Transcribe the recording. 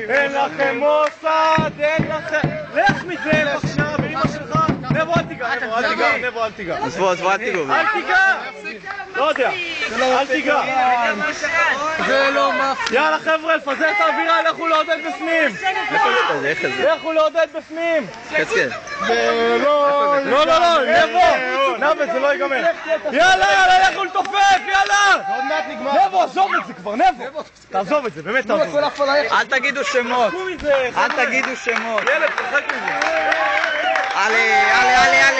אין לכם מוסד, אין לכם... לך מזה בבקשה, באמא שלך. נבו, אל תיגע, נבו, אל תיגע. עזבו, אל תיגעו. אל תיגע! לא יודע, אל תיגע. זה לא מפסיק. יאללה חבר'ה, לפזר את האווירה, לכו לעודד בפנים. לכו לעודד בפנים. לא, לא, לא, נבו. נבו, זה לא ייגמר. יאללה, לכו לתופף, יאללה. עוד מעט נגמר. נבו, עזוב את זה כבר, נבו. תעזוב את זה, באמת תעזוב את זה. אל תגידו שמות. אל תגידו שמות. ילד, תרחק מזה. עלה.